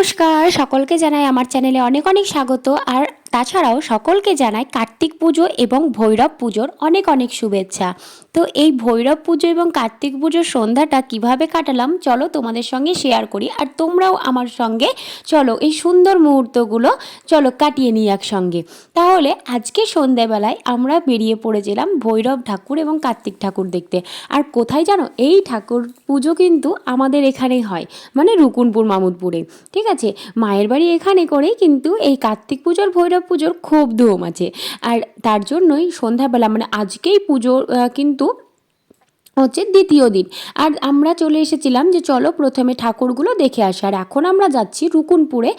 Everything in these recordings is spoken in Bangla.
নমস্কার, সকলকে জানাই আমার চ্যানেলে অনেক অনেক স্বাগত। আর তাছাড়াও সকলকে জানাই কার্তিক পুজো এবং ভৈরব পুজোর অনেক অনেক শুভেচ্ছা। তো এই ভৈরব পুজো এবং কার্তিক পুজোর সন্ধ্যাটা কিভাবে কাটালাম চলো তোমাদের সঙ্গে শেয়ার করি, আর তোমরাও আমার সঙ্গে চলো এই সুন্দর মুহূর্তগুলো চলো কাটিয়ে নিই একসঙ্গে। তাহলে আজকে সন্ধ্যাবেলায় আমরা বেরিয়ে পড়েছিলাম ভৈরব ঠাকুর এবং কার্তিক ঠাকুর দেখতে। আর কোথায় জানো, এই ঠাকুর পুজো কিন্তু আমাদের এখানেই হয়, মানে রুকুনপুর মামুদপুরে। ঠিক আছে, মায়ের বাড়ি এখানে করেই কিন্তু এই কার্তিক পুজোর ভৈরব পুজোর খুব ধুম আছে। আর তার জন্যই সন্ধ্যাবেলা মানে আজকেই পুজো কিন্তু হচ্ছে দ্বিতীয় দিন। আর আমরা চলে এসেছিলাম যে চলো প্রথমে ঠাকুরগুলো দেখে আসি। আর এখন আমরা যাচ্ছি রুকুনপুরে।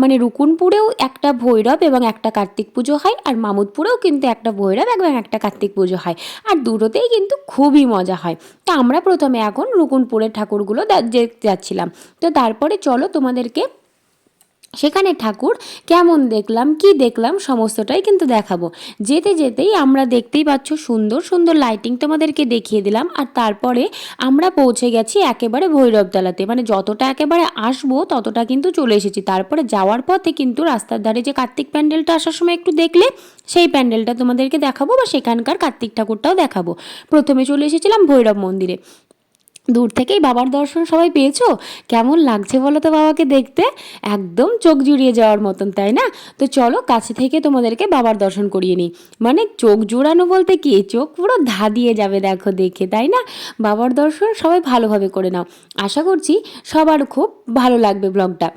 মানে রুকুনপুরেও একটা ভৈরব এবং একটা কার্তিক পুজো হয়, আর মামুদপুরেও কিন্তু একটা ভৈরব এবং একটা কার্তিক পুজো হয়। আর দুটোতেই কিন্তু খুবই মজা হয়। তো আমরা প্রথমে এখন রুকুনপুরের ঠাকুরগুলো দেখতে যাচ্ছিলাম। তো তারপরে চলো তোমাদেরকে সেখানে ঠাকুর কেমন দেখলাম, কি দেখলাম সমস্তটাই কিন্তু দেখাবো। যেতে যেতেই আমরা দেখতেই পাচ্ছ সুন্দর সুন্দর লাইটিং তোমাদেরকে দেখিয়ে দিলাম। আর তারপরে আমরা পৌঁছে গেছি একেবারে ভৈরবতলাতে, মানে যতটা একেবারে আসবো ততটা কিন্তু চলে এসেছি। তারপরে যাওয়ার পথে কিন্তু রাস্তার ধারে যে কার্তিক প্যান্ডেলটা আসার সময় একটু দেখলে, সেই প্যান্ডেলটা তোমাদেরকে দেখাবো বা সেখানকার কার্তিক ঠাকুরটাও দেখাবো। প্রথমে চলে এসেছিলাম ভৈরব মন্দিরে। দূর থেকেই বাবার দর্শন সবাই পেয়েছো? কেমন লাগছে বলো তো বাবাকে দেখতে? একদম চোখ জুড়িয়ে যাওয়ার মতন, তাই না? তো চলো কাছে থেকে তোমাদেরকে বাবার দর্শন করিয়ে নিই। মানে চোখ জুড়ানো বলতে কি, চোখ পুরো ধাঁধিয়ে যাবে দেখো দেখে, তাই না? বাবার দর্শন সবাই ভালোভাবে করে নাও। আশা করছি সবার খুব ভালো লাগবে ব্লগটা।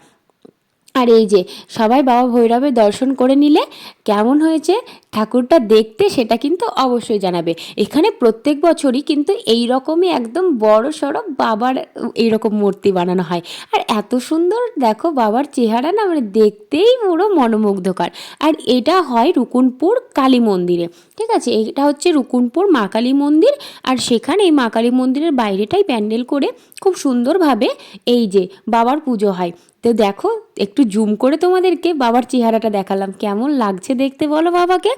আর এই যে সবাই বাবা ভৈরবের দর্শন করে নিলে কেমন হয়েছে ঠাকুরটা দেখতে, সেটা কিন্তু অবশ্যই জানাবে। এখানে প্রত্যেক বছরই কিন্তু এই রকমই একদম বড় সড়ো বাবার এইরকম মূর্তি বানানো হয়। আর এত সুন্দর দেখো বাবার চেহারা না, মানে দেখতেই পুরো মনোমুগ্ধকর। আর এটা হয় রুকুনপুর কালী মন্দিরে। ঠিক আছে, এটা হচ্ছে রুকুনপুর মা কালী মন্দির। আর সেখানে এই মা কালী মন্দিরের বাইরেটাই প্যান্ডেল করে খুব সুন্দরভাবে এই যে বাবার পুজো হয়। তো দেখো একটু জুম করে তোমাদেরকে বাবার চেহারাটা দেখালাম, কেমন লাগছে দেখতে বলো বাবাকে?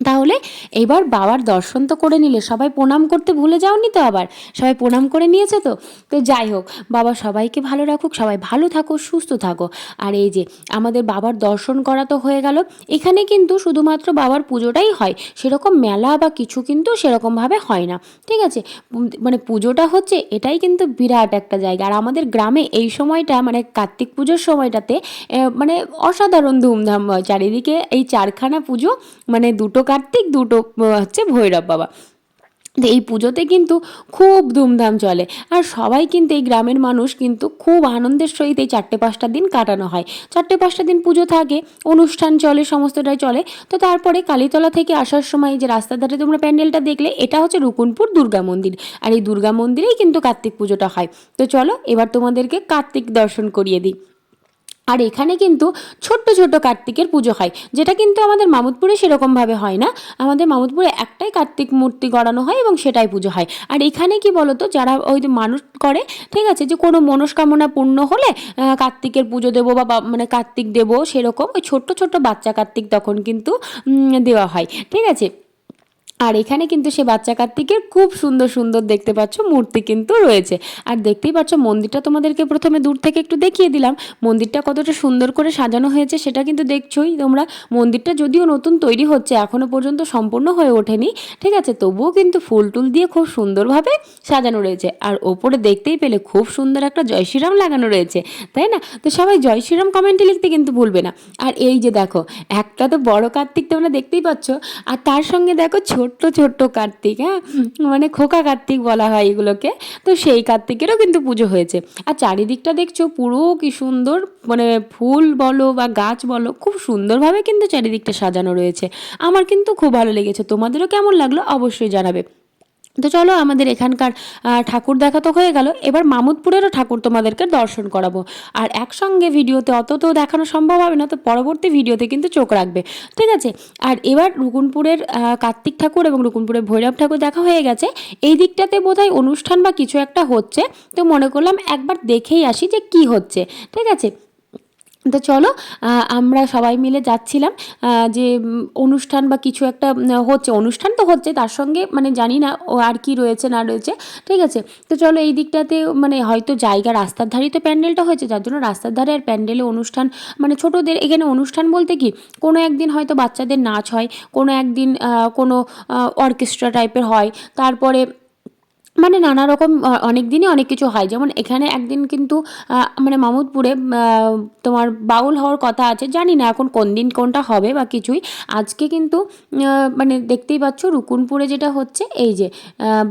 তাহলে এবার বাবার দর্শন তো করে নিলে, সবাই প্রণাম করতে ভুলে যাওনি তো? আবার সবাই প্রণাম করে নিয়েছে তো? তো যাই হোক, বাবা সবাইকে ভালো রাখুক, সবাই ভালো থাকো, সুস্থ থাকো। আর এই যে আমাদের বাবার দর্শন করা তো হয়ে গেল। এখানে কিন্তু শুধুমাত্র বাবার পুজোটাই হয়, সেরকম মেলা বা কিছু কিন্তু সেরকমভাবে হয় না। ঠিক আছে, মানে পুজোটা হচ্ছে এটাই কিন্তু বিরাট একটা জায়গা। আর আমাদের গ্রামে এই সময়টা মানে কার্তিক পুজোর সময়টাতে মানে অসাধারণ ধুমধাম হয় চারিদিকে। এই চারখানা পুজো, মানে দুটো কার্তিক, দুটো হচ্ছে ভৈরব বাবা। তো এই পুজোতে কিন্তু খুব ধুমধাম চলে। আর সবাই কিন্তু এই গ্রামের মানুষ কিন্তু খুব আনন্দের সহিত এই 4-5টা দিন কাটানো হয়। 4-5টা দিন পুজো থাকে, অনুষ্ঠান চলে, সমস্তটাই চলে। তো তারপরে কালীতলা থেকে আসার সময় যে রাস্তার ধারে তোমরা প্যান্ডেলটা দেখলে, এটা হচ্ছে রুকুনপুর দুর্গা মন্দির। আর এই দুর্গা মন্দিরেই কিন্তু কার্তিক পুজোটা হয়। তো চলো এবার তোমাদেরকে কার্তিক দর্শন করিয়ে দিই। আর এখানে কিন্তু ছোট্ট ছোট্ট কার্তিকের পুজো হয়, যেটা কিন্তু আমাদের মামুদপুরে সেরকমভাবে হয় না। আমাদের মামুদপুরে একটাই কার্তিক মূর্তি গড়ানো হয় এবং সেটাই পুজো হয়। আর এখানে কি বলতো, যারা ওই যে মানুষ করে, ঠিক আছে, যে কোনো মনস্কামনা পূর্ণ হলে কার্তিকের পুজো দেবো বা মানে কার্তিক দেবো, সেরকম ওই ছোট্ট ছোট্ট বাচ্চা কার্তিক তখন কিন্তু দেওয়া হয়। ঠিক আছে, আর এখানে কিন্তু সে বাচ্চা কার্তিকের খুব সুন্দর সুন্দর দেখতে পাচ্ছ মূর্তি কিন্তু রয়েছে। আর দেখতেই পাচ্ছ মন্দিরটা তোমাদেরকে প্রথমে দূর থেকে একটু দেখিয়ে দিলাম। মন্দিরটা কতটা সুন্দর করে সাজানো হয়েছে সেটা কিন্তু দেখছোই তোমরা। মন্দিরটা যদিও নতুন তৈরি হচ্ছে, এখনও পর্যন্ত সম্পূর্ণ হয়ে ওঠেনি, ঠিক আছে, তবুও কিন্তু ফুল টুল দিয়ে খুব সুন্দরভাবে সাজানো রয়েছে। আর ওপরে দেখতেই পেলে খুব সুন্দর একটা জয় শ্রীরাম লাগানো রয়েছে, তাই না? তো সবাই জয় শ্রীরাম কমেন্টে লিখতে কিন্তু ভুলবে না। আর এই যে দেখো, একটা তো বড় কার্তিক তোমরা দেখতেই পাচ্ছ, আর তার সঙ্গে দেখো ছোট্ট ছোট্ট কার্তিক, হ্যাঁ, মানে খোকা কার্তিক বলা হয় এগুলোকে। তো সেই কার্তিকেরও কিন্তু পুজো হয়েছে। আর চারিদিকটা দেখছো পুরো কি সুন্দর, মানে ফুল বলো বা গাছ বলো, খুব সুন্দরভাবে কিন্তু চারিদিকটা সাজানো রয়েছে। আমার কিন্তু খুব ভালো লেগেছে। তোমাদেরও কেমন লাগলো অবশ্যই জানাবে। তো চলো আমাদের এখানকার ঠাকুর দেখা তো হয়ে গেল, এবার মামুদপুরেরও ঠাকুর তোমাদেরকে দর্শন করাবো। আর একসঙ্গে ভিডিওতে অত তো দেখানো সম্ভব হবে না, তো পরবর্তী ভিডিওতে কিন্তু চোখ রাখবে, ঠিক আছে? আর এবার রুকুনপুরের কার্তিক ঠাকুর এবং রুকুনপুরের ভৈরব ঠাকুর দেখা হয়ে গেছে। এই দিকটাতে বোধহয় অনুষ্ঠান বা কিছু একটা হচ্ছে, তো মনে করলাম একবার দেখেই আসি যে কি হচ্ছে, ঠিক আছে? তো চলো আমরা সবাই মিলে যাচ্ছিলাম যে অনুষ্ঠান বা কিছু একটা হচ্ছে, অনুষ্ঠান তো হচ্ছে, তার সঙ্গে মানে জানি না ও আর কি রয়েছে না রয়েছে, ঠিক আছে। তো চলো এই দিকটাতে মানে হয়তো জায়গা রাস্তার ধারেই তো প্যান্ডেলটা হয়েছে, যার জন্য রাস্তার ধারে আর প্যান্ডেলে অনুষ্ঠান, মানে ছোটোদের এখানে অনুষ্ঠান বলতে কি কোনো একদিন হয়তো বাচ্চাদের নাচ হয়, কোনো একদিন কোনো অর্কেস্ট্রা টাইপের হয়, তারপরে মানে নানা রকম অনেক দিনই অনেক কিছু হয়। যেমন এখানে একদিন কিন্তু মানে মামুদপুরে তোমার বাউল হওয়ার কথা আছে, জানি না এখন কোন দিন কোনটা হবে বা কিছুই। আজকে কিন্তু মানে দেখতেই পাচ্ছ রুকুনপুরে যেটা হচ্ছে এই যে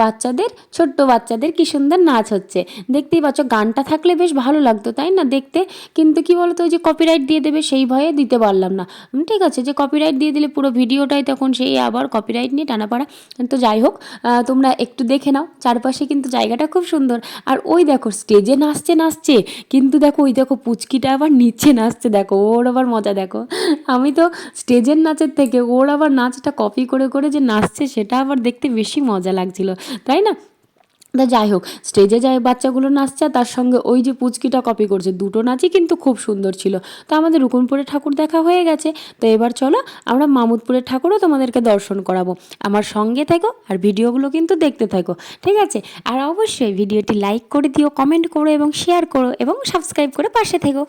বাচ্চাদের, ছোট্ট বাচ্চাদের কি সুন্দর নাচ হচ্ছে, দেখতেই পাচ্ছ। গানটা থাকলে বেশ ভালো লাগতো তাই না দেখতে, কিন্তু কি বলতো ওই যে কপিরাইট দিয়ে দেবে সেই ভয়ে দিতে পারলাম না। ঠিক আছে, যে কপিরাইট দিয়ে দিলে পুরো ভিডিওটাই তখন সেই আবার কপিরাইট নিয়ে টানাপাড়া। তো যাই হোক, তোমরা একটু দেখে নাও, চারপাশে কিন্তু জায়গাটা খুব সুন্দর। আর ওই দেখো স্টেজে নাচছে নাচছে, কিন্তু দেখো ওই দেখো পুচকিটা আবার নিচে নাচছে, দেখো ওর আবার মজা দেখো। আমি তো স্টেজের নাচের থেকে ওর আবার নাচটা কপি করে করে যে নাচছে সেটা আবার দেখতে বেশি মজা লাগছিল, তাই না? তা যাই হোক, স্টেজে যায় বাচ্চাগুলো নাচছে আর তার সঙ্গে ওই যে পুচকিটা কপি করছে, দুটো নাচই কিন্তু খুব সুন্দর ছিল। তো আমাদের রুকুনপুরের ঠাকুর দেখা হয়ে গেছে, তো এবার চলো আমরা মামুদপুরের ঠাকুরও তোমাদেরকে দর্শন করাবো। আমার সঙ্গে থেকো আর ভিডিওগুলো কিন্তু দেখতে থাকো, ঠিক আছে? আর অবশ্যই ভিডিওটি লাইক করে দিও, কমেন্ট করো এবং শেয়ার করো এবং সাবস্ক্রাইব করে পাশে থেকো।